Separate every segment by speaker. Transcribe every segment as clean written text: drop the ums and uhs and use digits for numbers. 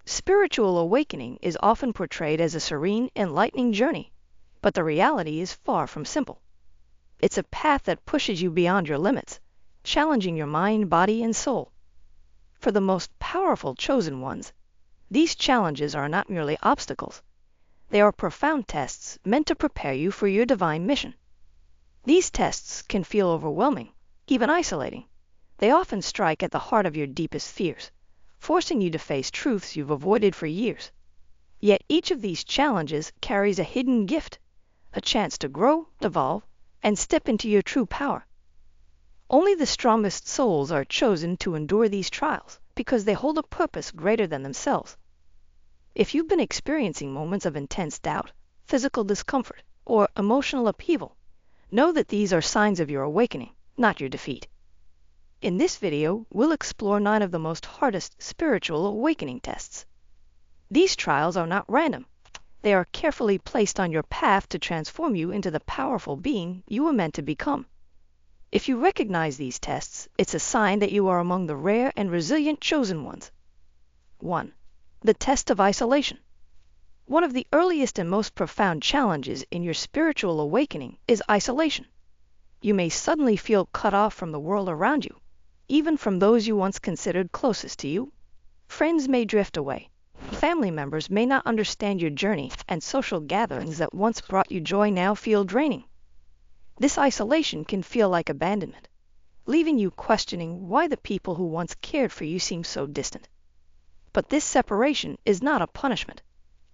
Speaker 1: Spiritual awakening is often portrayed as a serene, enlightening journey, but the reality is far from simple. It's a path that pushes you beyond your limits, challenging your mind, body, and soul. For the most powerful chosen ones, these challenges are not merely obstacles. They are profound tests meant to prepare you for your divine mission. These tests can feel overwhelming, even isolating. They often strike at the heart of your deepest fears, forcing you to face truths you've avoided for years. Yet each of these challenges carries a hidden gift, a chance to grow, evolve, and step into your true power. Only the strongest souls are chosen to endure these trials because they hold a purpose greater than themselves. If you've been experiencing moments of intense doubt, physical discomfort, or emotional upheaval, know that these are signs of your awakening, not your defeat. In this video, we'll explore 9 of the most hardest spiritual awakening tests. These trials are not random. They are carefully placed on your path to transform you into the powerful being you were meant to become. If you recognize these tests, it's a sign that you are among the rare and resilient chosen ones. 1. The test of isolation. One of the earliest and most profound challenges in your spiritual awakening is isolation. You may suddenly feel cut off from the world around you, even from those you once considered closest to you. Friends may drift away. Family members may not understand your journey, and social gatherings that once brought you joy now feel draining. This isolation can feel like abandonment, leaving you questioning why the people who once cared for you seem so distant. But this separation is not a punishment.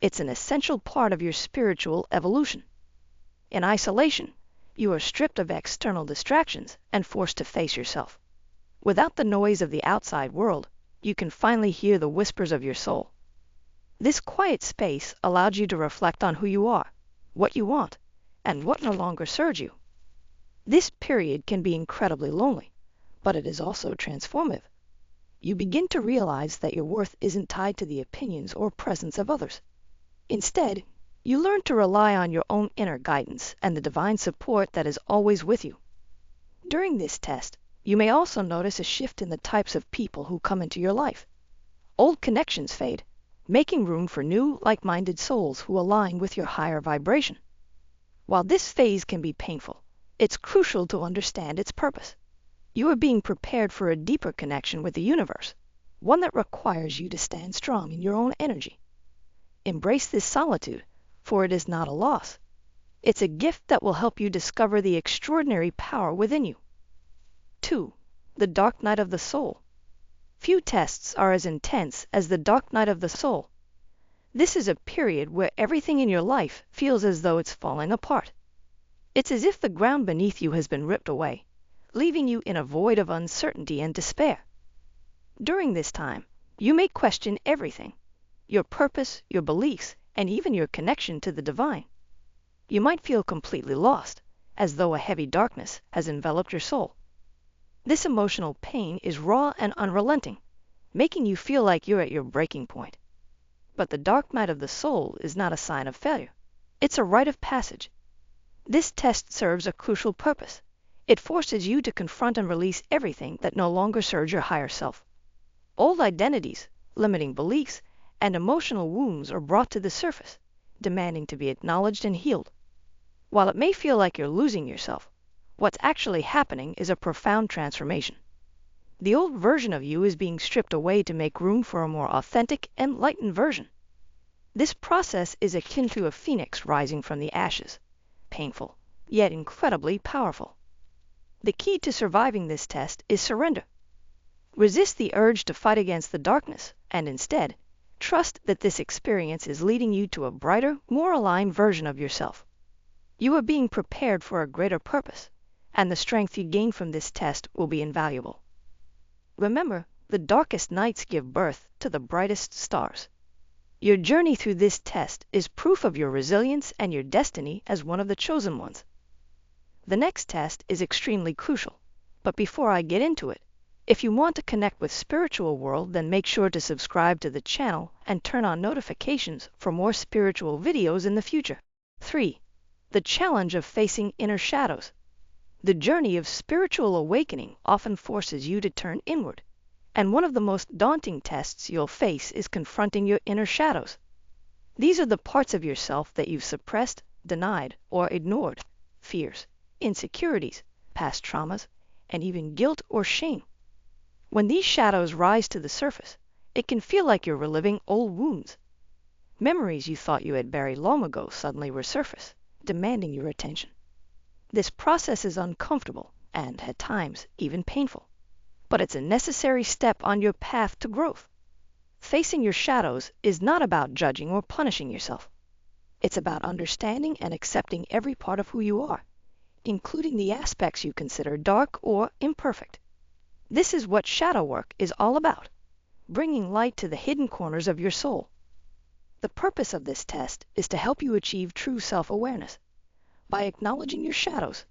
Speaker 1: It's an essential part of your spiritual evolution. In isolation, you are stripped of external distractions and forced to face yourself. Without the noise of the outside world, you can finally hear the whispers of your soul. This quiet space allows you to reflect on who you are, what you want, and what no longer serves you. This period can be incredibly lonely, but it is also transformative. You begin to realize that your worth isn't tied to the opinions or presence of others. Instead, you learn to rely on your own inner guidance and the divine support that is always with you. During this test, you may also notice a shift in the types of people who come into your life. Old connections fade, making room for new, like-minded souls who align with your higher vibration. While this phase can be painful, it's crucial to understand its purpose. You are being prepared for a deeper connection with the universe, one that requires you to stand strong in your own energy. Embrace this solitude, for it is not a loss. It's a gift that will help you discover the extraordinary power within you. 2. The dark night of the soul. Few tests are as intense as the dark night of the soul. This is a period where everything in your life feels as though it's falling apart. It's as if the ground beneath you has been ripped away, leaving you in a void of uncertainty and despair. During this time, you may question everything: your purpose, your beliefs, and even your connection to the divine. You might feel completely lost, as though a heavy darkness has enveloped your soul. This emotional pain is raw and unrelenting, making you feel like you're at your breaking point. But the dark night of the soul is not a sign of failure. It's a rite of passage. This test serves a crucial purpose. It forces you to confront and release everything that no longer serves your higher self. Old identities, limiting beliefs, and emotional wounds are brought to the surface, demanding to be acknowledged and healed. While it may feel like you're losing yourself, what's actually happening is a profound transformation. The old version of you is being stripped away to make room for a more authentic, enlightened version. This process is akin to a phoenix rising from the ashes, painful, yet incredibly powerful. The key to surviving this test is surrender. Resist the urge to fight against the darkness, and instead, trust that this experience is leading you to a brighter, more aligned version of yourself. You are being prepared for a greater purpose, and the strength you gain from this test will be invaluable. Remember, the darkest nights give birth to the brightest stars. Your journey through this test is proof of your resilience and your destiny as one of the chosen ones. The next test is extremely crucial, but before I get into it, if you want to connect with Spiritual World, then make sure to subscribe to the channel and turn on notifications for more spiritual videos in the future. 3. The challenge of facing inner shadows. The journey of spiritual awakening often forces you to turn inward, And one of the most daunting tests you'll face is confronting your inner shadows. These are the parts of yourself that you've suppressed, denied, or ignored. Fears, insecurities, past traumas, and even guilt or shame. When these shadows rise to the surface, it can feel like you're reliving old wounds. Memories you thought you had buried long ago suddenly resurface, demanding your attention. This process is uncomfortable and, at times, even painful. But it's a necessary step on your path to growth. Facing your shadows is not about judging or punishing yourself. It's about understanding and accepting every part of who you are, including the aspects you consider dark or imperfect. This is what shadow work is all about, bringing light to the hidden corners of your soul. The purpose of this test is to help you achieve true self-awareness. By acknowledging your shadows,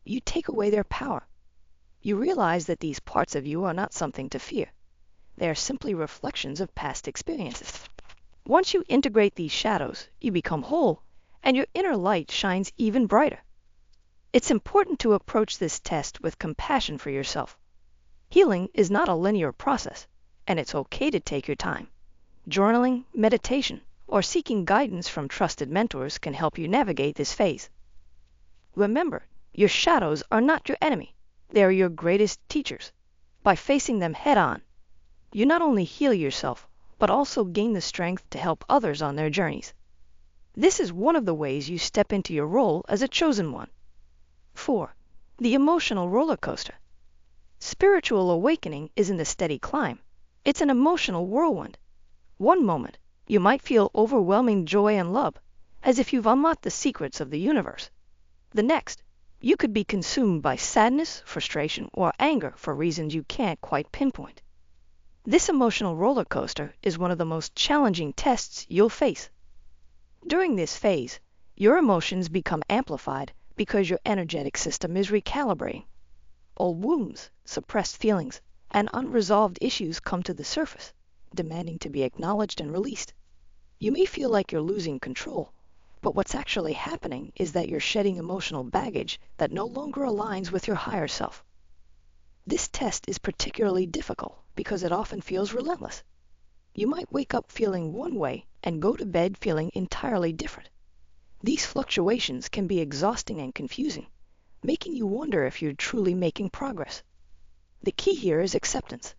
Speaker 1: you take away their power. You realize that these parts of you are not something to fear. They are simply reflections of past experiences. Once you integrate these shadows, you become whole, and your inner light shines even brighter. It's important to approach this test with compassion for yourself. Healing is not a linear process, and it's okay to take your time. Journaling, meditation, or seeking guidance from trusted mentors can help you navigate this phase. Remember, your shadows are not your enemy. They are your greatest teachers. By facing them head-on, you not only heal yourself, but also gain the strength to help others on their journeys. This is one of the ways you step into your role as a chosen one. 4. The emotional roller coaster. Spiritual awakening isn't a steady climb. It's an emotional whirlwind. One moment, you might feel overwhelming joy and love, as if you've unlocked the secrets of the universe. The next, you could be consumed by sadness, frustration, or anger for reasons you can't quite pinpoint. This emotional roller coaster is one of the most challenging tests you'll face. During this phase, your emotions become amplified because your energetic system is recalibrating. Old wounds, suppressed feelings, and unresolved issues come to the surface, demanding to be acknowledged and released. You may feel like you're losing control, but what's actually happening is that you're shedding emotional baggage that no longer aligns with your higher self. This test is particularly difficult because it often feels relentless. You might wake up feeling one way and go to bed feeling entirely different. These fluctuations can be exhausting and confusing, making you wonder if you're truly making progress. The key here is acceptance.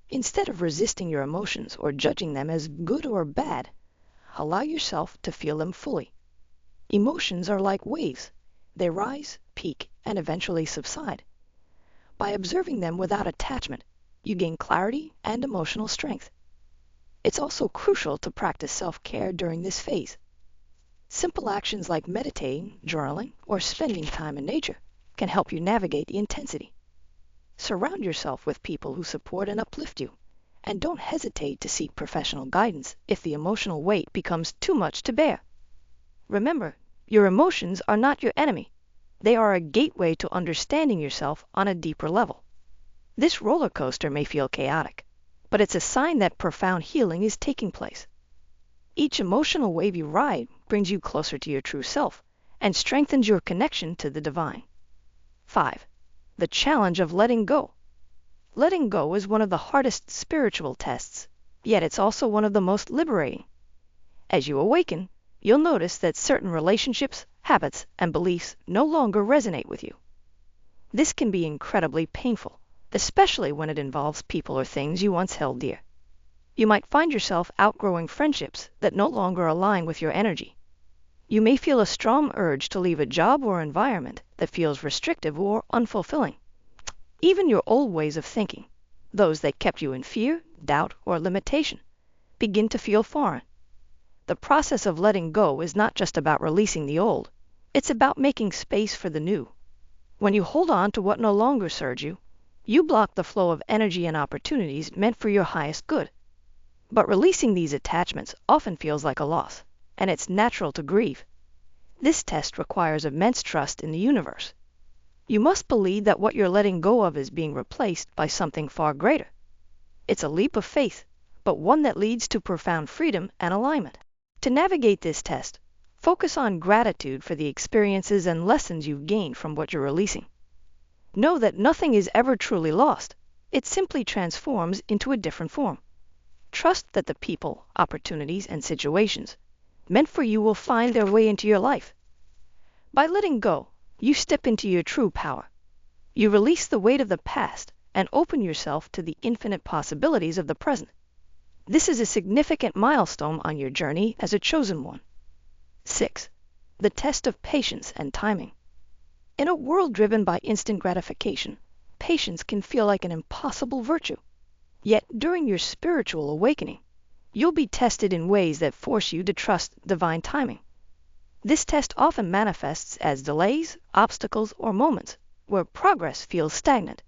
Speaker 1: Instead of resisting your emotions or judging them as good or bad, allow yourself to feel them fully. Emotions are like waves. They rise, peak, and eventually subside. By observing them without attachment, you gain clarity and emotional strength. It's also crucial to practice self-care during this phase. Simple actions like meditating, journaling, or spending time in nature can help you navigate the intensity. Surround yourself with people who support and uplift you, and don't hesitate to seek professional guidance if the emotional weight becomes too much to bear. Remember, your emotions are not your enemy. They are a gateway to understanding yourself on a deeper level. This roller coaster may feel chaotic, but it's a sign that profound healing is taking place. Each emotional wave you ride brings you closer to your true self and strengthens your connection to the divine. 5. The challenge of letting go. Letting go is one of the hardest spiritual tests, yet it's also one of the most liberating. As you awaken, you'll notice that certain relationships, habits, and beliefs no longer resonate with you. This can be incredibly painful, especially when it involves people or things you once held dear. You might find yourself outgrowing friendships that no longer align with your energy. You may feel a strong urge to leave a job or environment that feels restrictive or unfulfilling. Even your old ways of thinking, those that kept you in fear, doubt, or limitation, begin to feel foreign. The process of letting go is not just about releasing the old. It's about making space for the new. When you hold on to what no longer serves you, you block the flow of energy and opportunities meant for your highest good. But releasing these attachments often feels like a loss, and it's natural to grieve. This test requires immense trust in the universe. You must believe that what you're letting go of is being replaced by something far greater. It's a leap of faith, but one that leads to profound freedom and alignment. To navigate this test, focus on gratitude for the experiences and lessons you've gained from what you're releasing. Know that nothing is ever truly lost. It simply transforms into a different form. Trust that the people, opportunities, and situations meant for you will find their way into your life. By letting go, you step into your true power. You release the weight of the past and open yourself to the infinite possibilities of the present. This is a significant milestone on your journey as a chosen one. 6. The test of patience and timing. In a world driven by instant gratification, patience can feel like an impossible virtue. Yet during your spiritual awakening, you'll be tested in ways that force you to trust divine timing. This test often manifests as delays, obstacles, or moments where progress feels stagnant.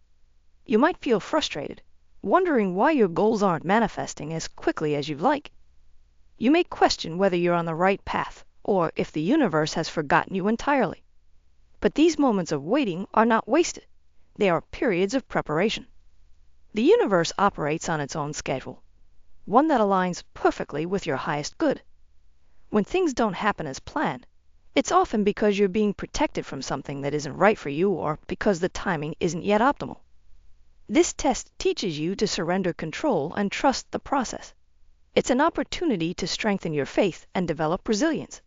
Speaker 1: You might feel frustrated, wondering why your goals aren't manifesting as quickly as you'd like. You may question whether you're on the right path or if the universe has forgotten you entirely. But these moments of waiting are not wasted. They are periods of preparation. The universe operates on its own schedule, one that aligns perfectly with your highest good. When things don't happen as planned, it's often because you're being protected from something that isn't right for you or because the timing isn't yet optimal. This test teaches you to surrender control and trust the process. It's an opportunity to strengthen your faith and develop resilience.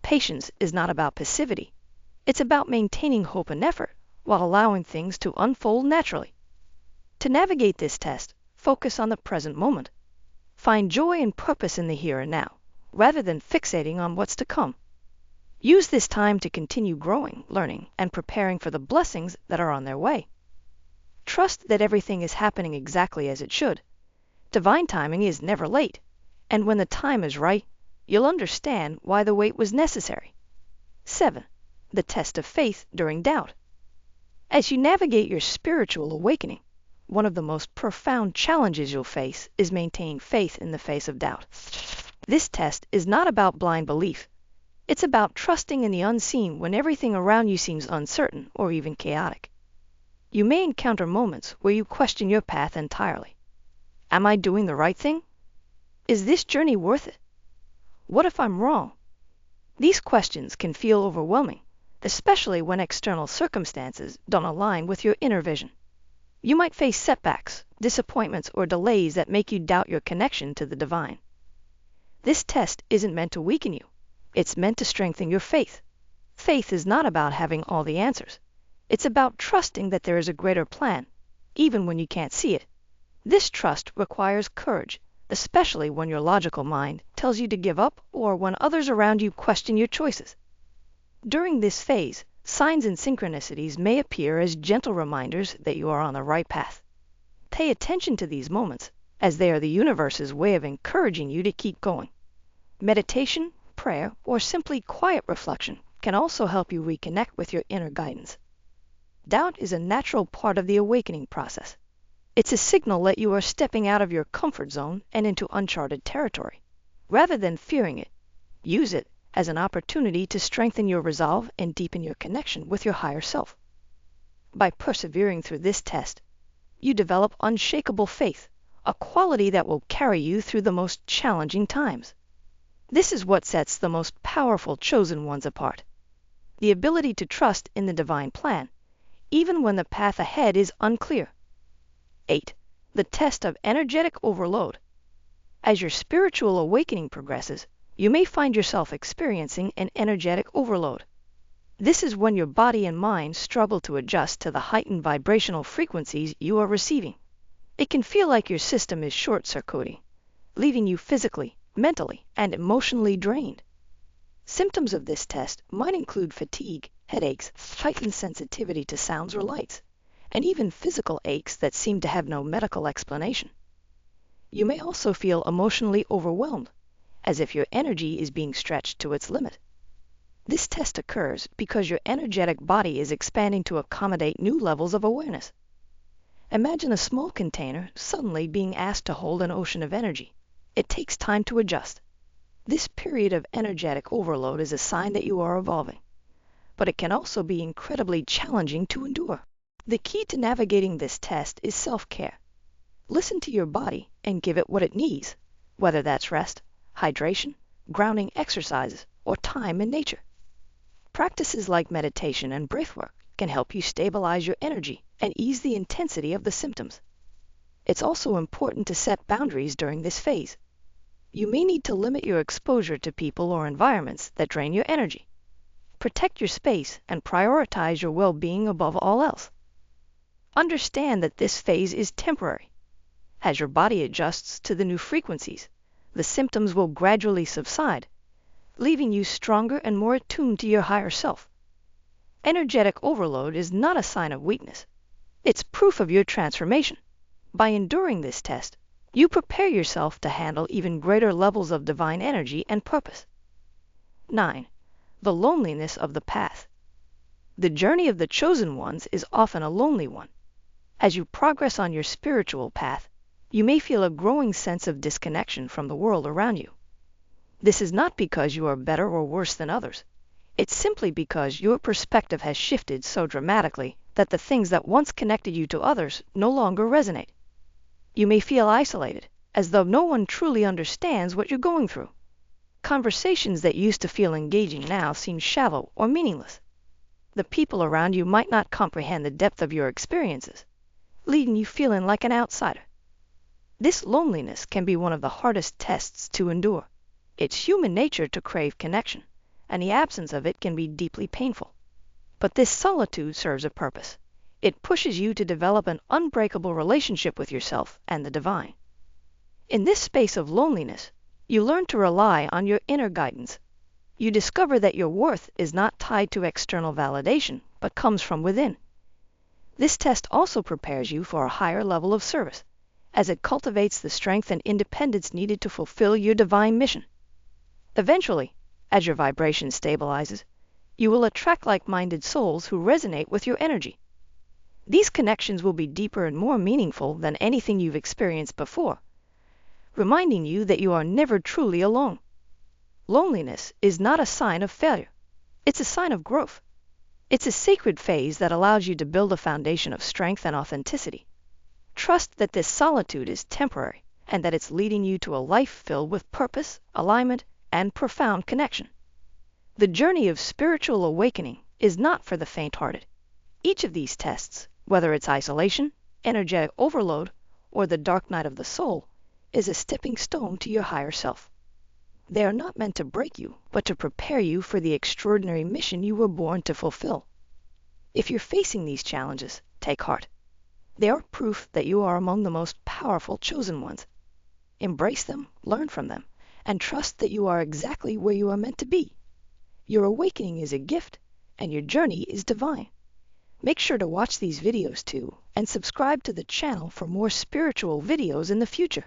Speaker 1: Patience is not about passivity. It's about maintaining hope and effort while allowing things to unfold naturally. To navigate this test, focus on the present moment. Find joy and purpose in the here and now, rather than fixating on what's to come. Use this time to continue growing, learning, and preparing for the blessings that are on their way. Trust that everything is happening exactly as it should. Divine timing is never late, and when the time is right, you'll understand why the wait was necessary. 7. The test of faith during doubt. As you navigate your spiritual awakening, one of the most profound challenges you'll face is maintaining faith in the face of doubt. This test is not about blind belief. It's about trusting in the unseen when everything around you seems uncertain or even chaotic. You may encounter moments where you question your path entirely. Am I doing the right thing? Is this journey worth it? What if I'm wrong? These questions can feel overwhelming, especially when external circumstances don't align with your inner vision. You might face setbacks, disappointments, or delays that make you doubt your connection to the divine. This test isn't meant to weaken you. It's meant to strengthen your faith. Faith is not about having all the answers. It's about trusting that there is a greater plan, even when you can't see it. This trust requires courage, especially when your logical mind tells you to give up or when others around you question your choices. During this phase, signs and synchronicities may appear as gentle reminders that you are on the right path. Pay attention to these moments, as they are the universe's way of encouraging you to keep going. Meditation, prayer, or simply quiet reflection can also help you reconnect with your inner guidance. Doubt is a natural part of the awakening process. It's a signal that you are stepping out of your comfort zone and into uncharted territory. Rather than fearing it, use it as an opportunity to strengthen your resolve and deepen your connection with your higher self. By persevering through this test, you develop unshakable faith, a quality that will carry you through the most challenging times. This is what sets the most powerful chosen ones apart. The ability to trust in the divine plan, even when the path ahead is unclear. 8. The test of energetic overload. As your spiritual awakening progresses, you may find yourself experiencing an energetic overload. This is when your body and mind struggle to adjust to the heightened vibrational frequencies you are receiving. It can feel like your system is short-circuiting, leaving you physically, mentally, and emotionally drained. Symptoms of this test might include fatigue, headaches, heightened sensitivity to sounds or lights, and even physical aches that seem to have no medical explanation. You may also feel emotionally overwhelmed, as if your energy is being stretched to its limit. This test occurs because your energetic body is expanding to accommodate new levels of awareness. Imagine a small container suddenly being asked to hold an ocean of energy. It takes time to adjust. This period of energetic overload is a sign that you are evolving, but it can also be incredibly challenging to endure. The key to navigating this test is self-care. Listen to your body and give it what it needs, whether that's rest, hydration, grounding exercises, or time in nature. Practices like meditation and breathwork can help you stabilize your energy and ease the intensity of the symptoms. It's also important to set boundaries during this phase. You may need to limit your exposure to people or environments that drain your energy. Protect your space and prioritize your well-being above all else. Understand that this phase is temporary. As your body adjusts to the new frequencies, the symptoms will gradually subside, leaving you stronger and more attuned to your higher self. Energetic overload is not a sign of weakness. It's proof of your transformation. By enduring this test, you prepare yourself to handle even greater levels of divine energy and purpose. 9. The loneliness of the path. The journey of the chosen ones is often a lonely one. As you progress on your spiritual path, you may feel a growing sense of disconnection from the world around you. This is not because you are better or worse than others. It's simply because your perspective has shifted so dramatically that the things that once connected you to others no longer resonate. You may feel isolated, as though no one truly understands what you're going through. Conversations that used to feel engaging now seem shallow or meaningless. The people around you might not comprehend the depth of your experiences, leaving you feeling like an outsider. This loneliness can be one of the hardest tests to endure. It's human nature to crave connection, and the absence of it can be deeply painful. But this solitude serves a purpose. It pushes you to develop an unbreakable relationship with yourself and the divine. In this space of loneliness, you learn to rely on your inner guidance. You discover that your worth is not tied to external validation, but comes from within. This test also prepares you for a higher level of service, as it cultivates the strength and independence needed to fulfill your divine mission. Eventually, as your vibration stabilizes, you will attract like-minded souls who resonate with your energy. These connections will be deeper and more meaningful than anything you've experienced before, reminding you that you are never truly alone. Loneliness is not a sign of failure. It's a sign of growth. It's a sacred phase that allows you to build a foundation of strength and authenticity. Trust that this solitude is temporary and that it's leading you to a life filled with purpose, alignment, and profound connection. The journey of spiritual awakening is not for the faint-hearted. Each of these tests, whether it's isolation, energetic overload, or the dark night of the soul, is a stepping stone to your higher self. They are not meant to break you, but to prepare you for the extraordinary mission you were born to fulfill. If you're facing these challenges, take heart. They are proof that you are among the most powerful chosen ones. Embrace them, learn from them, and trust that you are exactly where you are meant to be. Your awakening is a gift, and your journey is divine. Make sure to watch these videos too, and subscribe to the channel for more spiritual videos in the future.